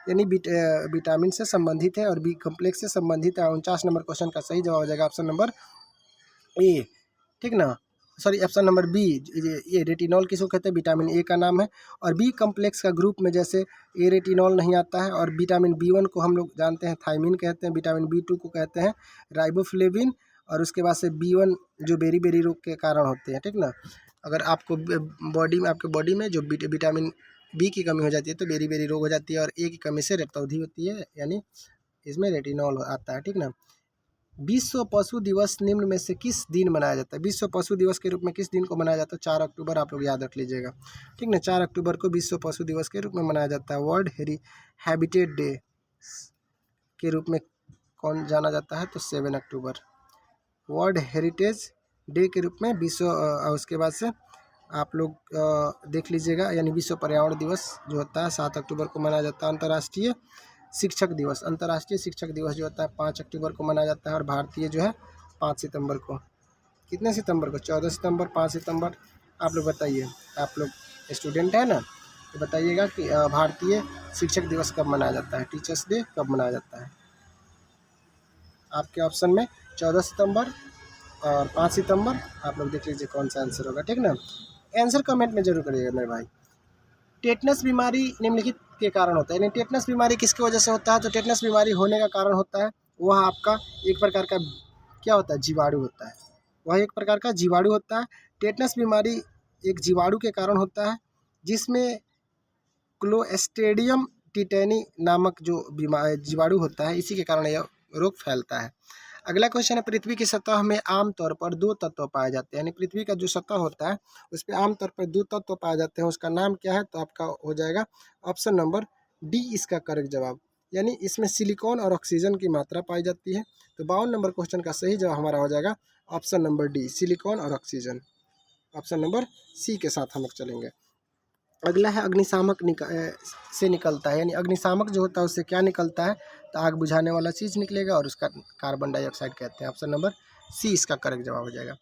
Speaker 1: यानी विटामिन से संबंधित है और बी कॉम्प्लेक्स से संबंधित है। 49 नंबर क्वेश्चन का सही जवाब हो जाएगा ऑप्शन नंबर ए, ठीक ना, सॉरी ऑप्शन नंबर बी। ये रेटिनॉल किसको कहते हैं, विटामिन ए का नाम है। और बी कॉम्प्लेक्स का ग्रुप में जैसे ए रेटिनॉल नहीं आता है। और विटामिन B1 को हम लोग जानते हैं थायमिन कहते हैं, विटामिन B2 को कहते हैं राइबोफ्लेविन, और उसके बाद से B1 जो बेरी रोग के कारण होते हैं, ठीक ना। अगर आपको आपके बॉडी में जो विटामिन बी की कमी हो जाती है तो बेरी रोग हो जाती है, और ए की कमी से रक्तवृद्धि होती है, यानी इसमें रेटिनॉल आता है, ठीक ना। विश्व पशु दिवस निम्न में से किस दिन मनाया जाता है, विश्व पशु दिवस के रूप में किस दिन को मनाया जाता है। 4 अक्टूबर आप लोग याद रख लीजिएगा, ठीक ना। 4 अक्टूबर को विश्व पशु दिवस के रूप में मनाया जाता है। वर्ल्ड हैबिटेट डे के रूप में कौन जाना जाता है, तो 7 अक्टूबर वर्ल्ड हेरिटेज डे के रूप में विश्व। उसके बाद से आप लोग देख लीजिएगा, यानी विश्व पर्यावरण दिवस जो होता है 7 अक्टूबर को मनाया जाता है। अंतर्राष्ट्रीय शिक्षक दिवस जो होता है 5 अक्टूबर को मनाया जाता है। और भारतीय जो है 5 सितंबर को, कितने सितंबर को, 14 सितंबर, 5 सितंबर, आप लोग बताइए। आप लोग स्टूडेंट है ना, तो बताइएगा कि भारतीय शिक्षक दिवस कब मनाया जाता है, टीचर्स डे कब मनाया जाता है। आपके ऑप्शन में 14 सितंबर और 5 सितंबर, आप लोग देख लीजिए कौन सा आंसर होगा, ठीक ना। आंसर कमेंट में जरूर करिएगा मेरे भाई। टेटनस बीमारी निम्नलिखित के कारण होता है, यानी टेटनस बीमारी किसकी वजह से होता है, तो टेटनस बीमारी होने का कारण होता है वह आपका एक प्रकार का क्या होता है, जीवाणु होता है। वह एक प्रकार का जीवाणु होता है। टेटनस बीमारी एक जीवाणु के कारण होता है, जिसमें क्लोस्ट्रीडियम टिटेनी नामक जो जीवाणु होता है, इसी के कारण यह रोग फैलता है। अगला क्वेश्चन है, पृथ्वी की सतह में आमतौर पर 2 तत्व पाए जाते हैं, यानी पृथ्वी का जो सतह होता है उस पर आमतौर पर 2 तत्व पाए जाते हैं, उसका नाम क्या है, तो आपका हो जाएगा ऑप्शन नंबर डी इसका करेक्ट जवाब। यानी इसमें सिलिकॉन और ऑक्सीजन की मात्रा पाई जाती है। तो 52 नंबर क्वेश्चन का सही जवाब हमारा हो जाएगा ऑप्शन नंबर डी, सिलिकॉन और ऑक्सीजन। ऑप्शन नंबर सी के साथ हम लोग चलेंगे। अगला है अग्निशामक से निकलता है, यानी अग्निशामक जो होता है उससे क्या निकलता है, तो आग बुझाने वाला चीज़ निकलेगा और उसका कार्बन डाइऑक्साइड कहते हैं। ऑप्शन नंबर सी इसका करेक्ट जवाब हो जाएगा।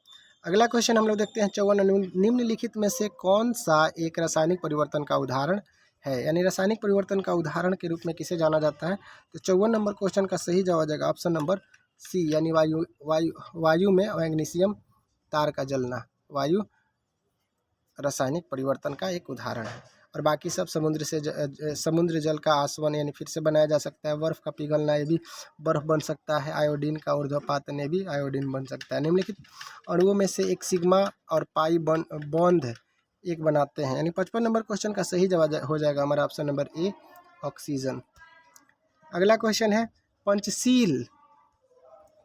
Speaker 1: अगला क्वेश्चन हम लोग देखते हैं 54, निम्नलिखित में से कौन सा एक रासायनिक परिवर्तन का उदाहरण है, यानी रासायनिक परिवर्तन का उदाहरण के रूप में किसे जाना जाता है, तो 54 नंबर क्वेश्चन का सही जवाब हो जाएगा ऑप्शन नंबर सी, यानी वायु में मैग्नीशियम तार का जलना वायु रासायनिक परिवर्तन का एक उदाहरण है। और बाकी सब समुद्र जल का आसवन यानी फिर से बनाया जा सकता है। बर्फ़ का पिघलना, ये भी बर्फ़ बन सकता है। आयोडीन का ऊर्ध्वपातन, ये भी आयोडीन बन सकता है। निम्नलिखित अणुओं में से एक सिग्मा और पाई बॉन्ड एक बनाते हैं, यानी 55 नंबर क्वेश्चन का सही जवाब हो जाएगा हमारा ऑप्शन नंबर ए, ऑक्सीजन। अगला क्वेश्चन है, पंचशील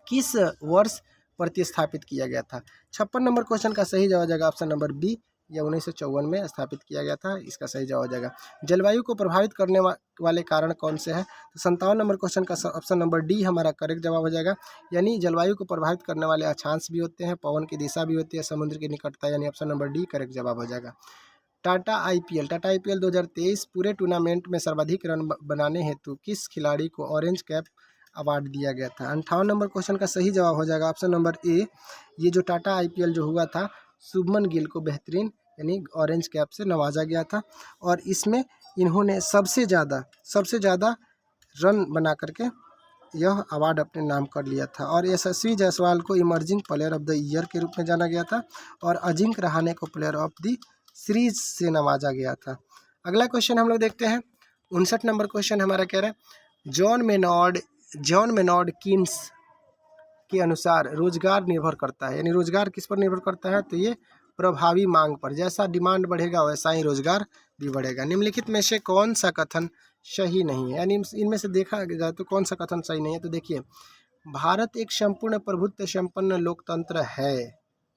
Speaker 1: किस वर्ष प्रतिस्थापित किया गया था। 56 नंबर क्वेश्चन का सही जवाब हो जाएगा ऑप्शन नंबर बी, यह 1954 में स्थापित किया गया था, इसका सही जवाब हो जाएगा। जलवायु को प्रभावित करने वाले कारण कौन से हैं, तो 57 नंबर क्वेश्चन का ऑप्शन नंबर डी हमारा करेक्ट जवाब हो जाएगा। यानी जलवायु को प्रभावित करने वाले अक्षांश भी होते हैं, पवन की दिशा भी होती है, समुद्र की निकटता, यानी ऑप्शन नंबर डी करेक्ट जवाब हो जाएगा। टाटा आईपीएल 2023 पूरे टूर्नामेंट में सर्वाधिक रन बनाने हेतु किस खिलाड़ी को ऑरेंज कैप अवार्ड दिया गया था। 58 नंबर क्वेश्चन का सही जवाब हो जाएगा ऑप्शन नंबर ए। ये जो टाटा आईपीएल जो हुआ था, शुभमन गिल को बेहतरीन यानी ऑरेंज कैप से नवाजा गया था और इसमें इन्होंने सबसे ज़्यादा रन बना करके यह अवार्ड अपने नाम कर लिया था। और यशस्वी जायसवाल को emerging player of the year के रूप में जाना गया था और अजिंक्य रहाणे को प्लेयर ऑफ द सीरीज से नवाजा गया था। अगला क्वेश्चन हम लोग देखते हैं। 59 नंबर क्वेश्चन हमारा कह रहा है जॉन मेनॉर्ड कीन्स के अनुसार रोजगार निर्भर करता है, यानी रोजगार किस पर निर्भर करता है, तो ये प्रभावी मांग पर। जैसा डिमांड बढ़ेगा वैसा ही रोजगार भी बढ़ेगा। निम्नलिखित में से कौन सा कथन सही नहीं है, यानी इनमें से देखा जाए तो कौन सा कथन सही नहीं है। तो देखिए, भारत एक संपूर्ण प्रभुत्व संपन्न लोकतंत्र है,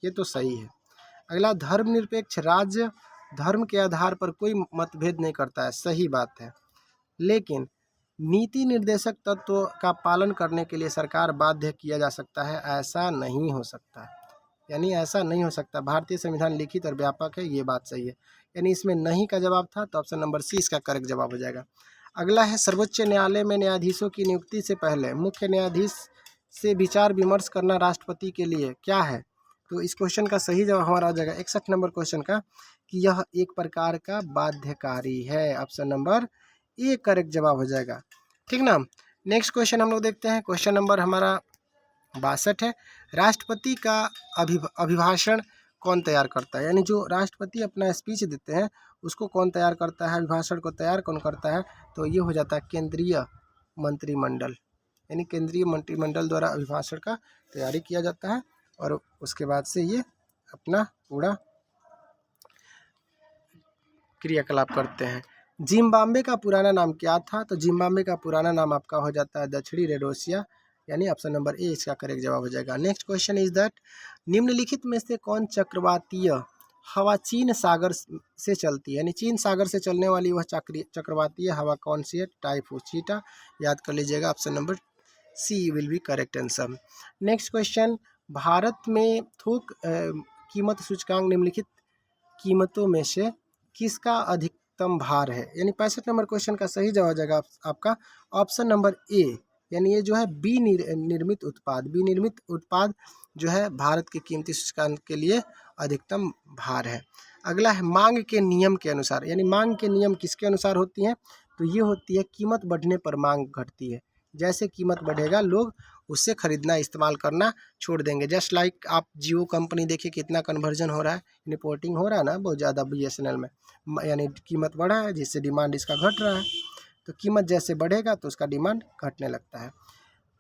Speaker 1: ये तो सही है। अगला, धर्मनिरपेक्ष राज्य धर्म के आधार पर कोई मतभेद नहीं करता है, सही बात है। लेकिन नीति निर्देशक तत्व का पालन करने के लिए सरकार बाध्य किया जा सकता है, ऐसा नहीं हो सकता, यानी ऐसा नहीं हो सकता। भारतीय संविधान लिखित और व्यापक है, ये बात सही है। यानी इसमें नहीं का जवाब था, तो ऑप्शन नंबर सी इसका करेक्ट जवाब हो जाएगा। अगला है, सर्वोच्च न्यायालय में न्यायाधीशों की नियुक्ति से पहले मुख्य न्यायाधीश से विचार विमर्श करना राष्ट्रपति के लिए क्या है। तो इस क्वेश्चन का सही जवाब हमारा आ जाएगा 61 नंबर क्वेश्चन का कि यह एक प्रकार का बाध्यकारी है। ऑप्शन नंबर ए करेक्ट जवाब हो जाएगा, ठीक ना। नेक्स्ट क्वेश्चन हम लोग देखते हैं। क्वेश्चन नंबर हमारा 62 है। राष्ट्रपति का अभिभाषण कौन तैयार करता है, यानी जो राष्ट्रपति अपना स्पीच देते हैं उसको कौन तैयार करता है, अभिभाषण को तैयार कौन करता है, तो ये हो जाता है केंद्रीय मंत्रिमंडल, यानी केंद्रीय मंत्रिमंडल द्वारा अभिभाषण का तैयारी किया जाता है और उसके बाद से ये अपना पूरा क्रियाकलाप करते हैं। जिम्बाब्वे का पुराना नाम क्या था, तो जिम्बाब्वे का पुराना नाम आपका हो जाता है दक्षिणी रोडेशिया, यानी ऑप्शन नंबर ए इसका करेक्ट जवाब हो जाएगा। नेक्स्ट क्वेश्चन इज दैट निम्नलिखित में से कौन चक्रवातीय हवा चीन सागर से चलती है, यानी चीन सागर से चलने वाली वह चक्रवातीय हवा कौन सी है, टाइफून चीटा, याद कर लीजिएगा, option number C will be correct answer. Next question, Bharat में थोक कीमत सूचकांक निम्नलिखित कीमतों में से किसका अधिकतम भार है, यानी 65 नंबर क्वेश्चन का सही जवाब हो जाएगा आपका ऑप्शन नंबर ए, यानी ये जो है विनिर्मित उत्पाद जो है भारत के कीमती सूचकांक के लिए अधिकतम भार है। अगला है, मांग के नियम के अनुसार, यानी मांग के नियम किसके अनुसार होती हैं, तो ये होती है कीमत बढ़ने पर मांग घटती है। जैसे कीमत बढ़ेगा लोग उससे खरीदना इस्तेमाल करना छोड़ देंगे। जस्ट लाइक आप जियो कंपनी देखिए कितना कन्वर्जन हो रहा है, रिपोर्टिंग हो रहा है ना बहुत ज़्यादा BSNL में, यानी कीमत बढ़ा है जिससे डिमांड इसका घट रहा है, तो कीमत जैसे बढ़ेगा तो उसका डिमांड घटने लगता है।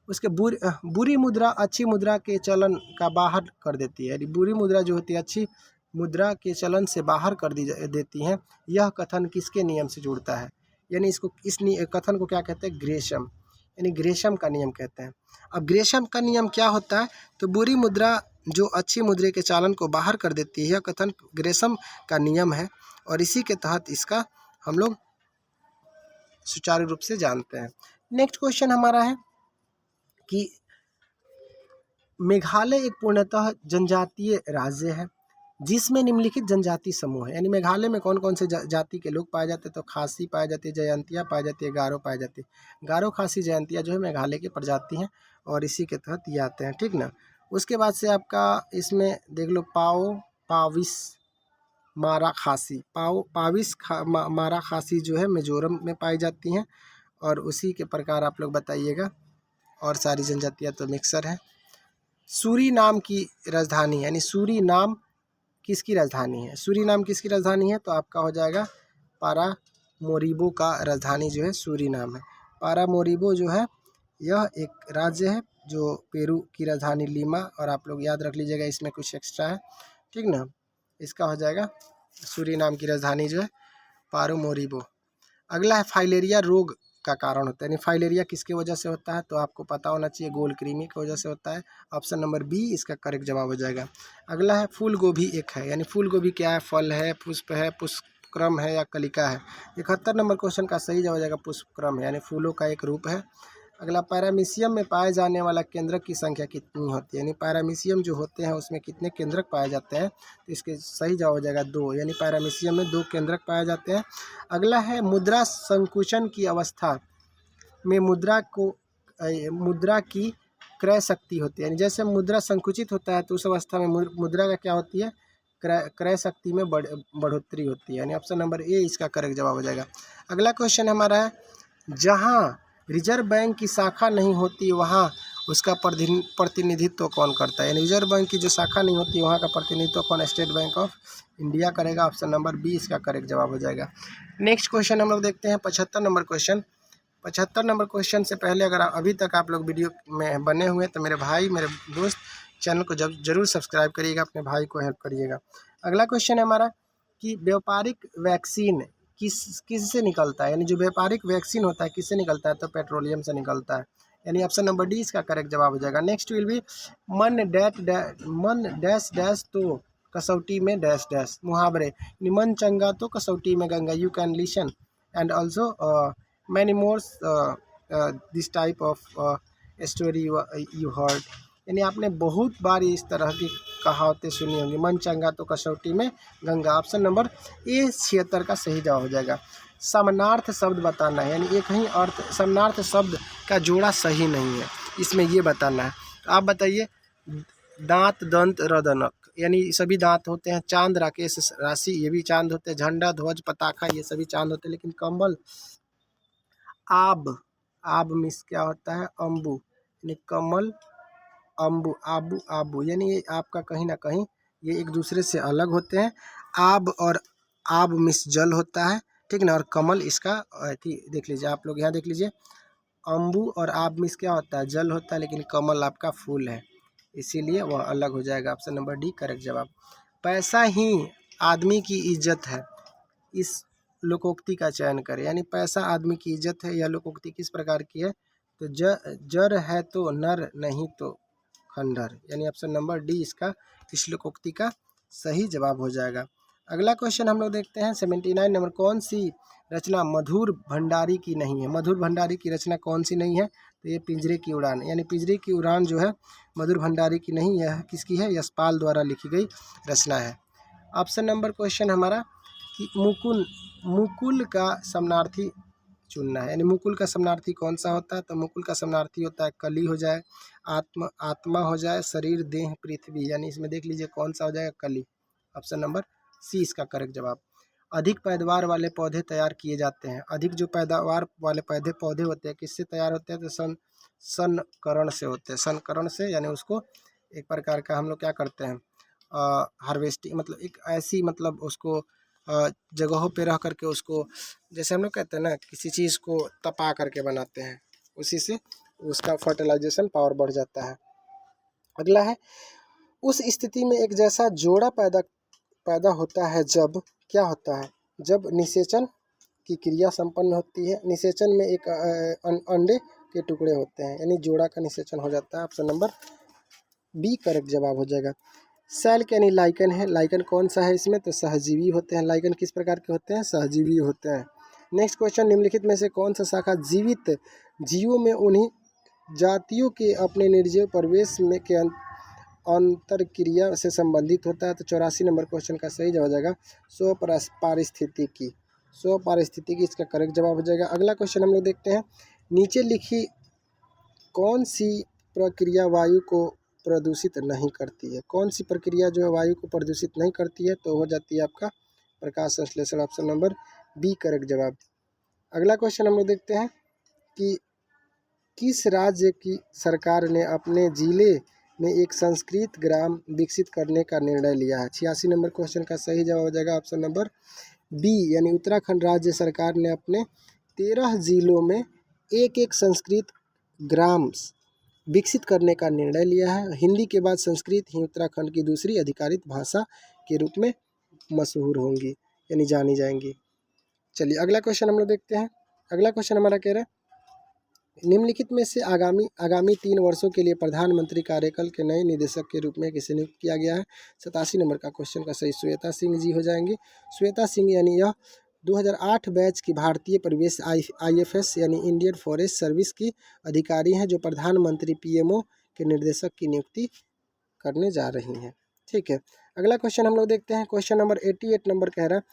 Speaker 1: उसके बुरी मुद्रा अच्छी मुद्रा के चलन का बाहर कर देती है, यानी बुरी मुद्रा जो होती है अच्छी मुद्रा के चलन से बाहर कर देती हैं। यह कथन किसके नियम से जुड़ता है, यानी इस कथन को क्या कहते हैं, ग्रेशम, यानी ग्रेशम का नियम कहते हैं। अब ग्रेशम का नियम क्या होता है, तो बुरी मुद्रा जो अच्छी मुद्रा के चालन को बाहर कर देती है, यह कथन ग्रेशम का नियम है और इसी के तहत इसका हम लोग सुचारू रूप से जानते हैं। नेक्स्ट क्वेश्चन हमारा है कि मेघालय एक पूर्णतः जनजातीय राज्य है जिसमें निम्नलिखित जनजाति समूह है, यानी मेघालय में कौन कौन से जाति के लोग पाए जाते हैं, तो खासी पाए जाती है, जयंतिया पाई जाती है, गारो पाई जाती है। गारो, खासी, जयंतिया जो है मेघालय की प्रजाति हैं और इसी के तहत ये आते हैं, ठीक ना। उसके बाद से आपका इसमें देख लो पाओ, पाविस, मारा खासी, पाविस मारा खासी जो है मिजोरम में पाई जाती हैं और उसी के प्रकार आप लोग बताइएगा, और सारी जनजातियाँ तो मिक्सर है। सूरीनाम की राजधानी, यानी सूरीनाम किसकी राजधानी है, सूरीनाम किसकी राजधानी है, तो आपका हो जाएगा पारामोरिबो का राजधानी जो है सूरीनाम है। पारामोरिबो जो है यह एक राज्य है जो पेरू की राजधानी लीमा, और आप लोग याद रख लीजिएगा इसमें कुछ एक्स्ट्रा है, ठीक ना। इसका हो जाएगा सूरीनाम की राजधानी जो है पारामोरिबो। अगला है, फाइलेरिया रोग का कारण होता है, यानी फाइलेरिया किसके वजह से होता है, तो आपको पता होना चाहिए गोल कृमि की वजह से होता है। ऑप्शन नंबर बी इसका करेक्ट जवाब हो जाएगा। अगला है, फूल गोभी एक है, यानी फूल गोभी क्या है, फल है, पुष्प है, पुष्पक्रम है या कलिका है। 71 नंबर क्वेश्चन का सही जवाब हो जाएगा पुष्पक्रम है, यानी फूलों का एक रूप है। अगला, पैरामीशियम में पाए जाने वाला केंद्रक की संख्या कितनी होती है, यानी पैरामीशियम जो होते हैं उसमें कितने केंद्रक पाए जाते हैं, तो इसके सही जवाब हो जाएगा 2, यानी पैरामीशियम में 2 केंद्रक पाए जाते हैं। अगला है, मुद्रा संकुचन की अवस्था में मुद्रा की क्रय शक्ति होती है, यानी जैसे मुद्रा संकुचित होता है तो उस अवस्था में मुद्रा का क्या होती है, क्रय शक्ति में बढ़ोतरी होती है, यानी ऑप्शन नंबर ए इसका करेक्ट जवाब हो जाएगा। अगला क्वेश्चन हमारा है, जहाँ रिजर्व बैंक की शाखा नहीं होती वहाँ उसका प्रतिनिधित्व कौन करता है, यानी रिजर्व बैंक की जो शाखा नहीं होती वहाँ का प्रतिनिधित्व कौन, स्टेट बैंक ऑफ इंडिया करेगा। ऑप्शन नंबर बी इसका करेक्ट जवाब हो जाएगा। नेक्स्ट क्वेश्चन हम लोग देखते हैं 75 नंबर क्वेश्चन। 75 नंबर क्वेश्चन से पहले अगर अभी तक आप लोग वीडियो में बने हुए तो मेरे भाई मेरे दोस्त चैनल को जरूर सब्सक्राइब करिएगा, अपने भाई को हेल्प करिएगा। अगला क्वेश्चन है हमारा कि व्यापारिक वैक्सीन किससे निकलता है, यानी जो व्यापारिक वैक्सीन होता है किससे निकलता है, तो पेट्रोलियम से निकलता है, यानी ऑप्शन नंबर डी इसका करेक्ट जवाब हो जाएगा। नेक्स्ट विल बी मन डैश डैश तो कसौटी में डैश डैश, मुहावरे, मन चंगा तो कसौटी में Ganga, you can listen and also many more this type of story you heard, यानी आपने बहुत बार इस तरह की कहावतें सुनी होंगी, मन चंगा तो कसौटी में गंगा। ऑप्शन नंबर ए 76 का सही जवाब हो जाएगा। समानार्थ शब्द बताना है, यानी एक ही अर्थ समानार्थ शब्द का जोड़ा सही नहीं है, इसमें ये बताना है। तो आप बताइए, दांत दंत रदनक, यानी सभी दांत होते हैं। चांद राकेश राशि, ये भी चांद होते हैं। झंडा ध्वज पताखा, ये सभी चांद होते हैं। लेकिन कम्बल आब मिस क्या होता है, अम्बू, यानी कमल अम्बू आबू आबू, यानी ये आपका कहीं ना कहीं ये एक दूसरे से अलग होते हैं। आब और आब मिस जल होता है, ठीक ना, और कमल इसका देख लीजिए, आप लोग यहाँ देख लीजिए, अम्बू और आब मिस क्या होता है, जल होता है, लेकिन कमल आपका फूल है, इसीलिए वह अलग हो जाएगा। ऑप्शन नंबर डी करेक्ट जवाब। पैसा ही आदमी की इज्जत है, इस लोकोक्ति का चयन करें, यानी पैसा आदमी की इज्जत है, यह लोकोक्ति किस प्रकार की है, तो जर है तो नर नहीं तो खंडहर, यानी ऑप्शन नंबर डी इसका इस लोकोक्ति का सही जवाब हो जाएगा। अगला क्वेश्चन हम लोग देखते हैं 79 नंबर, कौन सी रचना मधुर भंडारी की नहीं है, मधुर भंडारी की रचना कौन सी नहीं है, तो ये पिंजरे की उड़ान, यानी पिंजरे की उड़ान जो है मधुर भंडारी की नहीं, यह किसकी है, यशपाल द्वारा लिखी गई रचना है। ऑप्शन नंबर क्वेश्चन हमारा कि मुकुल का समानार्थी चुनना है, यानी मुकुल का समानार्थी कौन सा होता है, तो मुकुल का समानार्थी होता है कली हो जाए, आत्मा हो जाए, शरीर देह पृथ्वी, यानी इसमें देख लीजिए कौन सा हो जाएगा, कली। ऑप्शन नंबर सी इसका करेक्ट जवाब। अधिक पैदावार वाले पौधे तैयार किए जाते हैं, अधिक जो पैदावार वाले पौधे होते हैं किससे तैयार होते हैं, तो संकरण से होते हैं, संकरण से, यानी उसको एक प्रकार का हम लोग क्या करते हैं, हार्वेस्टिंग, मतलब एक ऐसी, मतलब उसको जगहों पे रह करके उसको, जैसे हम लोग कहते हैं ना, किसी चीज़ को तपा करके बनाते हैं, उसी से उसका फर्टिलाइजेशन पावर बढ़ जाता है। अगला है, उस स्थिति में एक जैसा जोड़ा पैदा होता है जब क्या होता है, जब निषेचन की क्रिया संपन्न होती है। निषेचन में एक अंडे के टुकड़े होते हैं, यानी जोड़ा का निषेचन हो जाता है। ऑप्शन नंबर बी करेक्ट जवाब हो जाएगा। सेल यानी लाइकन है, लाइकन कौन सा है इसमें, तो सहजीवी होते हैं। लाइकन किस प्रकार के होते हैं, सहजीवी होते हैं। नेक्स्ट क्वेश्चन, निम्नलिखित में से कौन सा शाखा जीवित जीवों में उन्हीं जातियों के अपने निर्जीव प्रवेश में के अंतर क्रिया से संबंधित होता है, तो 84 नंबर क्वेश्चन का सही जवाब हो जाएगा स्वपारिस्थितिकी, स्वपारिस्थितिकी इसका करेक्ट जवाब हो जाएगा। अगला क्वेश्चन हम लोग देखते हैं, नीचे लिखी कौन सी प्रक्रिया वायु को प्रदूषित नहीं करती है, कौन सी प्रक्रिया जो है वायु को प्रदूषित नहीं करती है, तो हो जाती है आपका प्रकाश संश्लेषण। ऑप्शन नंबर बी करेक्ट जवाब। अगला क्वेश्चन हम लोग देखते हैं कि किस राज्य की सरकार ने अपने जिले में एक संस्कृत ग्राम विकसित करने का निर्णय लिया है। 86 नंबर क्वेश्चन का सही जवाब हो जाएगा ऑप्शन नंबर बी, यानी उत्तराखंड राज्य सरकार ने अपने 13 जिलों में एक संस्कृत ग्राम विकसित करने का निर्णय लिया है। हिंदी के बाद संस्कृत ही उत्तराखंड की दूसरी अधिकारित भाषा के रूप में मशहूर होंगी, यानी जानी जाएंगी। चलिए अगला क्वेश्चन हम लोग देखते हैं। अगला क्वेश्चन हमारा कह रहा है, निम्नलिखित में से आगामी 3 वर्षों के लिए प्रधानमंत्री कार्यकाल के नए निदेशक के रूप में किसे नियुक्त किया गया है। 87 नंबर का क्वेश्चन का सही श्वेता सिंह जी हो जाएंगे। श्वेता सिंह यानी यह 2008 बैच की भारतीय परिवेश IFS यानी इंडियन फॉरेस्ट सर्विस की अधिकारी हैं जो प्रधानमंत्री PMO के निर्देशक की नियुक्ति करने जा रही हैं। ठीक है, अगला क्वेश्चन हम लोग देखते हैं। क्वेश्चन नंबर 88 नंबर कह रहा है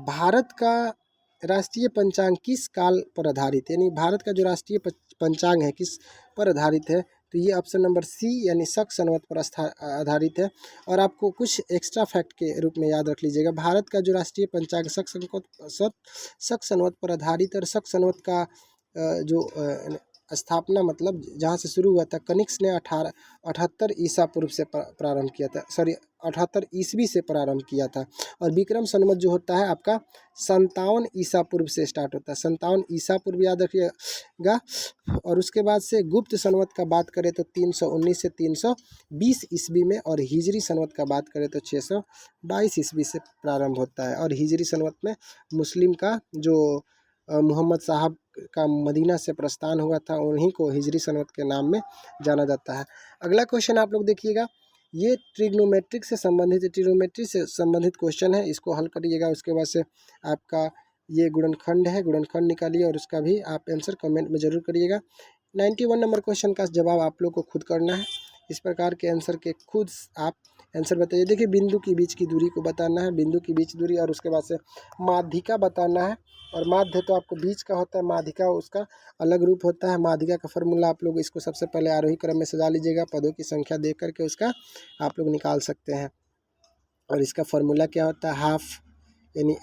Speaker 1: भारत का राष्ट्रीय पंचांग किस काल पर आधारित है, यानी भारत का जो राष्ट्रीय पंचांग है किस पर आधारित है, तो ये ऑप्शन नंबर सी यानी शक संवत पर आधारित है। और आपको कुछ एक्स्ट्रा फैक्ट के रूप में याद रख लीजिएगा, भारत का जो राष्ट्रीय पंचांग शक संवत पर आधारित और शक संवत का जो स्थापना मतलब जहाँ से शुरू हुआ था, कनिष्क ने 78 ईसा पूर्व से प्रारंभ किया था, सॉरी 78 ईस्वी से प्रारंभ किया था। और विक्रम संवत जो होता है आपका 57 ईसा पूर्व से स्टार्ट होता है, 57 ईसा पूर्व याद रखिएगा। और उसके बाद से गुप्त संवत का बात करें तो 319 से 320 ईस्वी में, और हिजरी संवत का बात करें तो 622 ईस्वी से प्रारंभ होता है। और हिजरी संवत में मुस्लिम का जो मोहम्मद साहब का मदीना से प्रस्थान हुआ था, उन्हीं को हिजरी संवत के नाम में जाना जाता है। अगला क्वेश्चन आप लोग देखिएगा, ये ट्रिग्नोमेट्रिक से संबंधित ट्रिग्नोमेट्री से संबंधित क्वेश्चन है, इसको हल करिएगा। उसके बाद से आपका ये गुणनखंड है, गुणनखंड निकालिए और उसका भी आप आंसर कमेंट में ज़रूर करिएगा। 91 नंबर क्वेश्चन का जवाब आप लोग को खुद करना है। इस प्रकार के आंसर के खुद आप आंसर बताइए। देखिए, बिंदु के बीच की दूरी को बताना है, बिंदु की बीच दूरी, और उसके बाद से माध्यिका बताना है। और माध्य तो आपको बीच का होता है, माध्यिका उसका अलग रूप होता है। माध्यिका का फॉर्मूला आप लोग इसको सबसे पहले आरोही क्रम में सजा लीजिएगा, पदों की संख्या देख करके उसका आप लोग निकाल सकते हैं। और इसका फॉर्मूला क्या होता है, हाफ यानी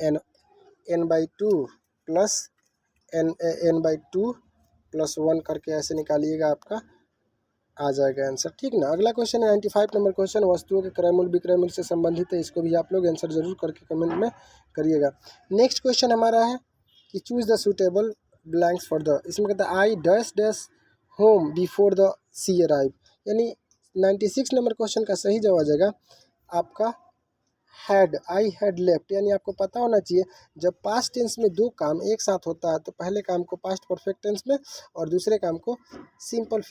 Speaker 1: n/2 प्लस n/2 प्लस 1 करके ऐसे निकालिएगा, आपका आ जाएगा आंसर। ठीक ना। अगला क्वेश्चन है 95 नंबर क्वेश्चन, वस्तुओं के क्रय मूल्य विक्रय मूल्य से संबंधित है, इसको भी आप लोग आंसर जरूर करके कमेंट में करिएगा। नेक्स्ट क्वेश्चन हमारा है कि choose the suitable blanks for the, इसमें कहता है I dash dash home before the see arrive, यानी 96 नंबर क्वेश्चन का सही जवाब आ जाएगा आपका हैड, आई हैड लेफ्ट। यानी आपको पता होना चाहिए जब पास्ट टेंस में दो काम एक साथ होता है तो पहले काम को पास्ट परफेक्ट टेंस में और दूसरे काम को सिंपल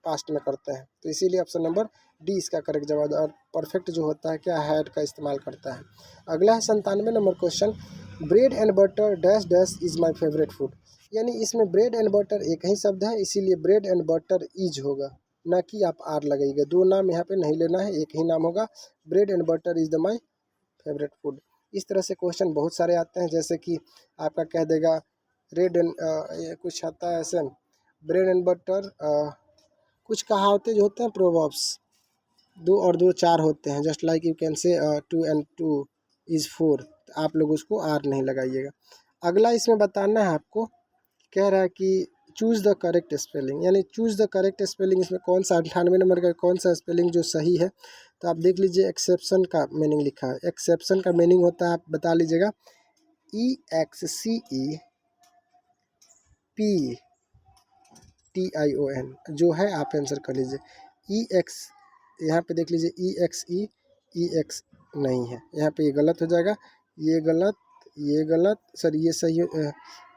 Speaker 1: पास्ट में करते हैं, तो इसीलिए ऑप्शन नंबर डी इसका करेक्ट जवाब। और परफेक्ट जो होता है क्या, हैड का इस्तेमाल करता है। अगला है 97 number question, bread and butter dash dash is my favourite food, यानी इसमें ब्रेड एंड बटर एक ही शब्द है, इसीलिए ब्रेड एंड बटर इज होगा, ना कि आप आर लगाइएगा। दो नाम यहाँ पे नहीं लेना है, एक ही नाम होगा, bread and butter is the my favourite food. इस तरह से क्वेश्चन बहुत सारे आते हैं, जैसे कि आपका कह देगा रेड एंड कुछ आता है ऐसे, ब्रेड एंड बटर, कुछ कहावतें जो होते हैं प्रोवर्ब्स, 2 और 2 4 होते हैं, just like you can say 2 and 2 is 4, तो आप लोग उसको आर नहीं लगाइएगा। अगला इसमें बताना है आपको, कह रहा है कि चूज़ द करेक्ट स्पेलिंग, यानी चूज़ द करेक्ट स्पेलिंग, इसमें कौन सा 98 नंबर का कौन सा स्पेलिंग जो सही है, तो आप देख लीजिए। एक्सेप्शन का मीनिंग लिखा है, एक्सेप्शन का मीनिंग होता है, आप बता लीजिएगा, EXCEPTION जो है, आप आंसर कर लीजिए। EX यहाँ पे देख लीजिए, EX नहीं है, यहाँ पे ये गलत हो जाएगा, ये गलत, ये गलत, सर ये सही,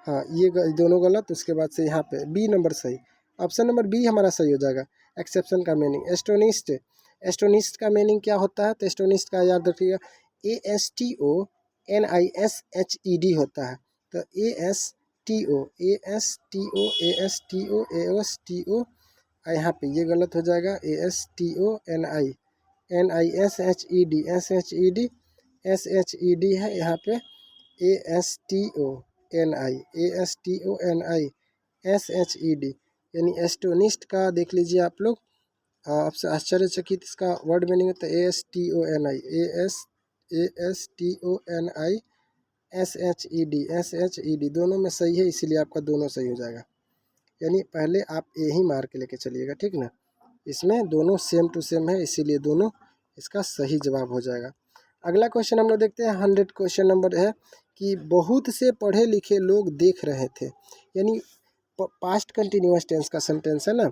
Speaker 1: हाँ ये दोनों गलत। उसके बाद से यहाँ पे बी नंबर सही, ऑप्शन नंबर बी हमारा सही हो जाएगा। एक्सेप्शन का मीनिंग एस्टोनिस्ट, एस्टोनिस्ट का मीनिंग क्या होता है, तो एस्टोनिस्ट का याद रखिएगा ASTONISHED होता है, तो ASTO यहाँ पे ये गलत हो जाएगा, SHED है यहाँ पे, ASTONISHED यानी एस्टोनिस्ट का देख लीजिए आप लोग। आपसे आश्चर्यचकित इसका वर्ड मीनिंग होता है ASTONISHED दोनों में सही है, इसीलिए आपका दोनों सही हो जाएगा। यानी पहले आप ए ही मार के लेके चलिएगा, ठीक ना। इसमें दोनों सेम टू सेम है, इसीलिए दोनों इसका सही जवाब हो जाएगा। अगला क्वेश्चन हम लोग देखते हैं, 100 क्वेश्चन नंबर है कि बहुत से पढ़े लिखे लोग देख रहे थे, यानी पास्ट कंटिन्यूअस टेंस का सेंटेंस है ना,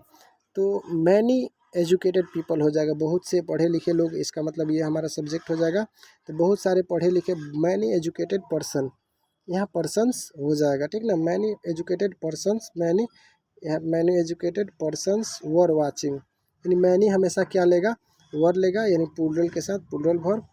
Speaker 1: तो मैनी एजुकेटेड पीपल हो जाएगा, बहुत से पढ़े लिखे लोग, इसका मतलब ये हमारा सब्जेक्ट हो जाएगा। तो बहुत सारे पढ़े लिखे, मैनी एजुकेटेड पर्सन, यहाँ पर्सन्स हो जाएगा, ठीक ना। मैनी एजुकेटेड पर्सन्स, मैनी, यहाँ many educated persons were watching, यानी मैनी हमेशा क्या लेगा, वर लेगा, यानी प्लूरल के साथ प्लूरल वर्ब,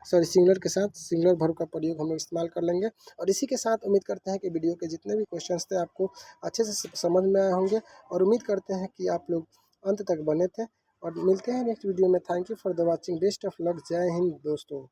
Speaker 1: सॉरी सिंगुलर के साथ सिंगुलर वर्ब का प्रयोग हम लोग इस्तेमाल कर लेंगे। और इसी के साथ उम्मीद करते हैं कि वीडियो के जितने भी क्वेश्चंस थे आपको अच्छे से समझ में आए होंगे, और उम्मीद करते हैं कि आप लोग अंत तक बने थे। और मिलते हैं नेक्स्ट वीडियो में। Thank you for the watching, best of luck, जय हिंद दोस्तों।